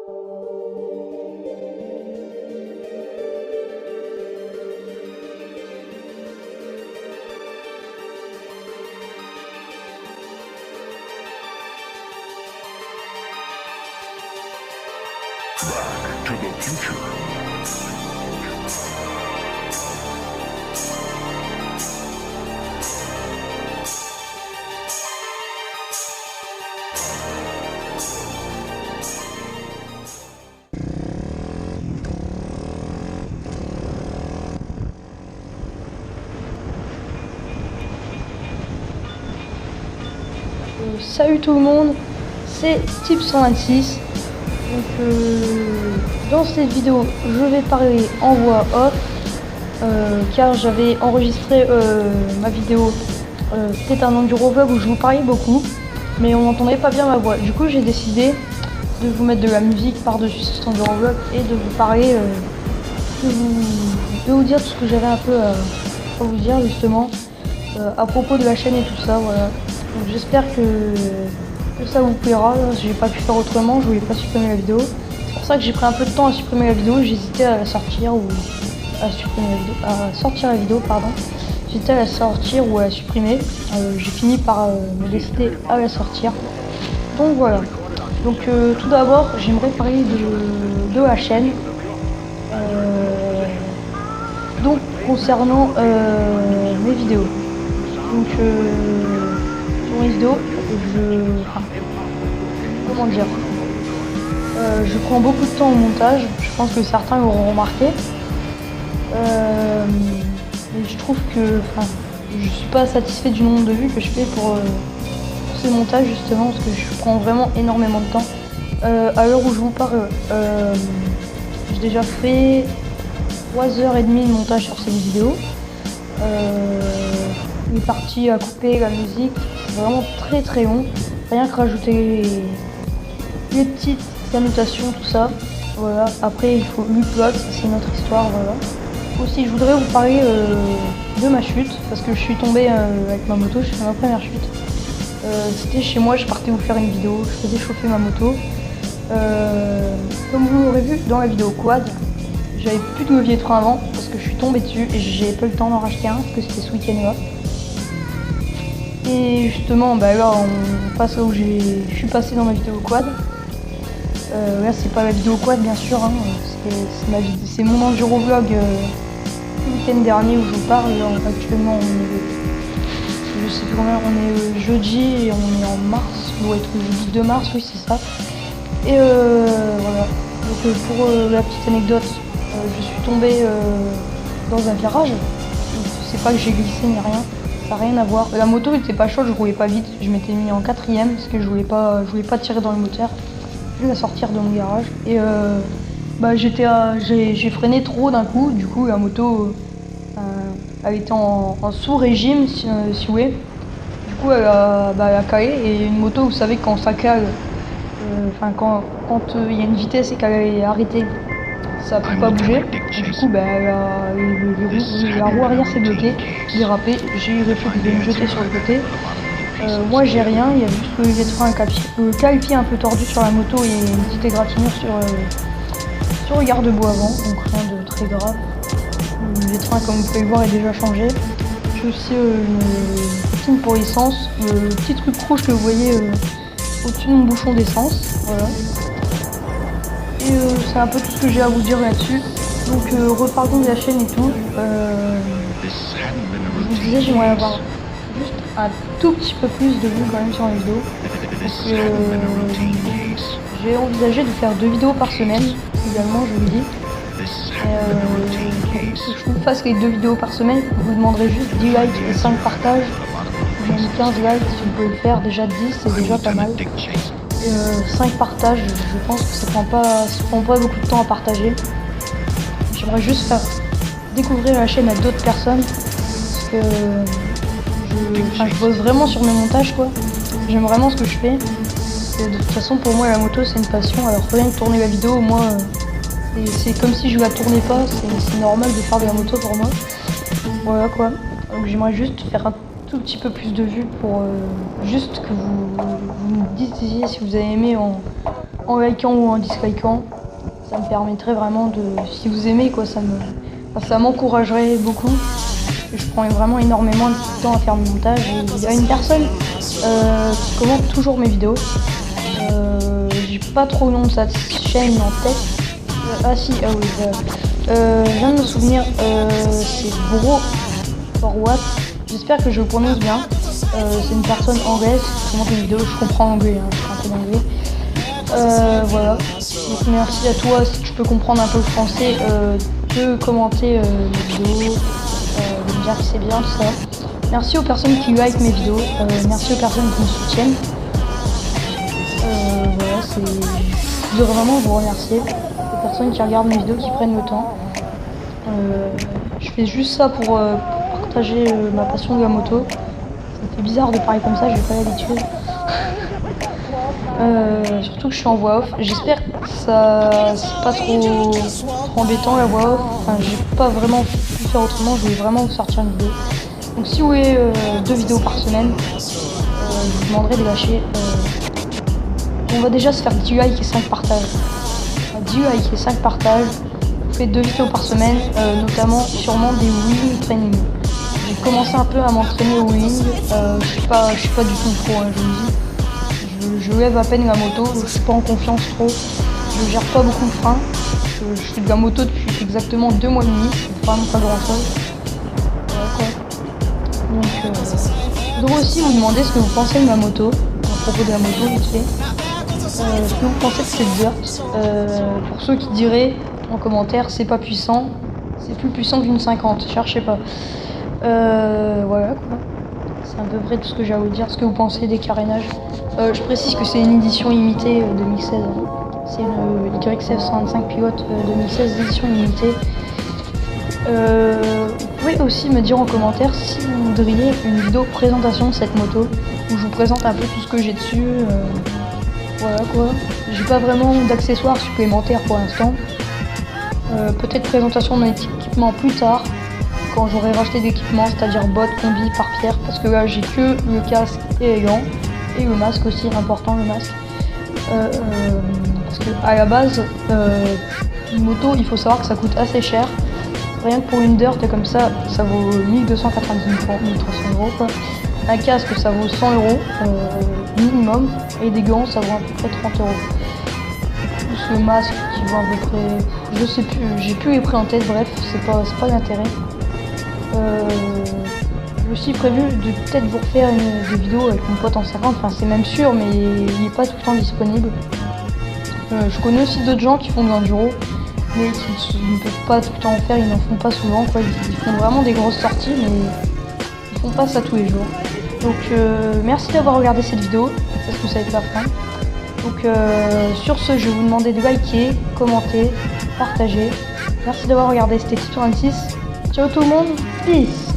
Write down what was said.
Back to the future. Salut tout le monde, c'est Steve126. Donc dans cette vidéo je vais parler en voix off car j'avais enregistré ma vidéo, c'était un enduro vlog où je vous parlais beaucoup mais on n'entendait pas bien ma voix. Du coup j'ai décidé de vous mettre de la musique par-dessus cet enduro vlog et de vous parler, de vous dire tout ce que j'avais un peu à vous dire justement à propos de la chaîne et tout ça, voilà. Donc j'espère que ça vous plaira. J'ai pas pu faire autrement, je voulais pas supprimer la vidéo. C'est pour ça que j'ai pris un peu de temps à supprimer la vidéo. J'hésitais à la sortir ou à supprimer la vidéo, à sortir la vidéo, pardon. J'hésitais à la sortir ou à la supprimer. J'ai fini par me décider à la sortir. Donc voilà. Donc tout d'abord, j'aimerais parler de la chaîne. Donc concernant mes vidéos. Donc sur mes vidéos, comment dire, je prends beaucoup de temps au montage. Je pense que certains l'auront remarqué. Mais je trouve que, je suis pas satisfait du nombre de vues que je fais pour ces montages justement parce que je prends vraiment énormément de temps. À l'heure où je vous parle, j'ai déjà fait 3h30 de montage sur cette vidéo. Les parties à couper, la musique, c'est vraiment très long. Rien que rajouter les petites annotations, tout ça. Voilà. Après il faut l'upload, c'est notre histoire, voilà. Aussi je voudrais vous parler de ma chute, parce que je suis tombée avec ma moto, je fais ma première chute. C'était chez moi, je partais vous faire une vidéo, je faisais chauffer ma moto. Comme vous l'aurez vu dans la vidéo quad, j'avais plus de levier de frein avant parce que je suis tombée dessus et j'ai pas eu le temps d'en racheter un parce que c'était ce week-end-là. Et justement, bah là on passe là où je suis passé dans ma vidéo quad. Là c'est pas la vidéo quad bien sûr, hein, c'est mon enduro vlog le week-end dernier où je vous parle. Là, actuellement je sais plus combien, on est jeudi et on est en mars, on doit être le jeudi 2 mars, oui c'est ça. Et voilà, donc pour la petite anecdote, je suis tombée dans un virage. C'est pas que j'ai glissé ni rien, ça n'a rien à voir. La moto était pas chaude, je roulais pas vite, je m'étais mis en 4ème parce que je voulais pas tirer dans le moteur, je voulais la sortir de mon garage. Et bah, j'ai freiné trop d'un coup, du coup la moto elle était en sous-régime si vous voulez. Du coup elle a calé, et une moto vous savez quand ça cale, quand il y a une vitesse et qu'elle est arrêtée, ça peut pas bouger. Et du coup la roue arrière s'est bloquée, dérapé, j'ai eu réflexe de me jeter sur le côté. Moi j'ai rien, il y a juste le levier de frein qualifié un peu tordu sur la moto et une petite égratignure sur le garde-boue avant, donc rien de très grave. Le levier de frein comme vous pouvez le voir est déjà changé. J'ai aussi une poutine pour l'essence, le petit truc rouge que vous voyez au-dessus de mon bouchon d'essence, voilà. Et c'est un peu tout ce que j'ai à vous dire là-dessus. Donc repartons de la chaîne et tout. Je vous disais, j'aimerais avoir juste un tout petit peu plus de vues quand même sur les vidéos. Donc j'ai envisagé de faire 2 vidéos par semaine, également je vous le dis. Si je vous fasse les 2 vidéos par semaine, vous demanderez juste 10 likes et 5 partages. J'ai mis 15 likes, si vous pouvez le faire, déjà 10 c'est déjà pas mal. 5 partages, je pense que ça prend pas beaucoup de temps à partager. J'aimerais juste faire découvrir la chaîne à d'autres personnes parce que je bosse vraiment sur mes montages quoi. J'aime vraiment ce que je fais. Et de toute façon pour moi la moto c'est une passion, alors rien que tourner la vidéo, moi c'est comme si je la tournais pas, c'est normal de faire de la moto pour moi. Voilà quoi. Donc j'aimerais juste faire un tout petit peu plus de vues pour juste que vous me disiez si vous avez aimé en likant ou en dislikant. Ça me permettrait vraiment de, si vous aimez quoi, ça m'encouragerait beaucoup. Je prends vraiment énormément de temps à faire le montage. Et il y a une personne qui commente toujours mes vidéos. J'ai pas trop le nom de sa chaîne en tête. Ah si, ah oui, je viens de me souvenir, c'est Bro for What. J'espère que je le prononce bien. C'est une personne anglaise qui commente mes vidéos. Je comprends l'anglais, hein, je fais un peu d'anglais. Voilà. Donc merci à toi si tu peux comprendre un peu le français, de commenter mes vidéos, de me dire que c'est bien tout ça. Merci aux personnes qui like mes vidéos, merci aux personnes qui me soutiennent. Voilà, je voudrais vraiment vous remercier, les personnes qui regardent mes vidéos, qui prennent le temps. Je fais juste ça pour partager ma passion de la moto. Ça fait bizarre de parler comme ça, j'ai pas l'habitude. Surtout que je suis en voix off. J'espère que ça c'est pas trop embêtant la voix off. Enfin, j'ai pas vraiment pu faire autrement. Je voulais vraiment vous sortir une vidéo. Donc si vous voulez 2 vidéos par semaine, je vous demanderai de lâcher. On va déjà se faire 10 likes et 5 partages. 10 likes et 5 partages. Vous faites 2 vidéos par semaine, notamment sûrement des wheeling training. J'ai commencé un peu à m'entraîner au wheeling. Je suis pas du tout pro, hein, je vous le dis. Je lève à peine la moto, je suis pas en confiance trop, je gère pas beaucoup le frein, je fais de la moto depuis exactement 2 mois et demi, c'est vraiment pas grand chose. Donc je voudrais aussi vous demander ce que vous pensez de ma moto, à propos de la moto vite fait. Ce que vous pensez de cette dirt, pour ceux qui diraient en commentaire c'est pas puissant, c'est plus puissant qu'une 50, cherchez pas. Voilà quoi. C'est à peu près tout ce que j'ai à vous dire. Ce que vous pensez des carénages. Je précise que c'est une édition limitée 2016. C'est le YXF 125 Pilote 2016 édition limitée. Vous pouvez aussi me dire en commentaire si vous voudriez une vidéo présentation de cette moto où je vous présente un peu tout ce que j'ai dessus. Voilà quoi. J'ai pas vraiment d'accessoires supplémentaires pour l'instant. Peut-être présentation de mon équipement plus tard, quand j'aurai racheté d'équipement, c'est-à-dire bottes, combi, pare-pierre, parce que là j'ai que le casque et les gants, et le masque aussi, important le masque. Parce que à la base, une moto, il faut savoir que ça coûte assez cher. Rien que pour une dirt comme ça vaut 1299 €, 1300 € quoi. Un casque ça vaut 100 € minimum, et des gants ça vaut à peu près 30 €. Plus le masque qui vaut à peu près, je sais plus, j'ai plus les prix en tête, bref, c'est pas d'intérêt. J'ai aussi prévu de peut-être vous refaire des vidéos avec mon pote en 50, enfin c'est même sûr, mais il n'est pas tout le temps disponible. Je connais aussi d'autres gens qui font de l'enduro, mais qui ne peuvent pas tout le temps en faire, ils n'en font pas souvent quoi. Ils font vraiment des grosses sorties, mais ils font pas ça tous les jours. Donc merci d'avoir regardé cette vidéo, parce que ça a été la fin. Donc sur ce, je vais vous demander de liker, commenter, partager. Merci d'avoir regardé, c'était Tito26. Ciao tout le monde, peace.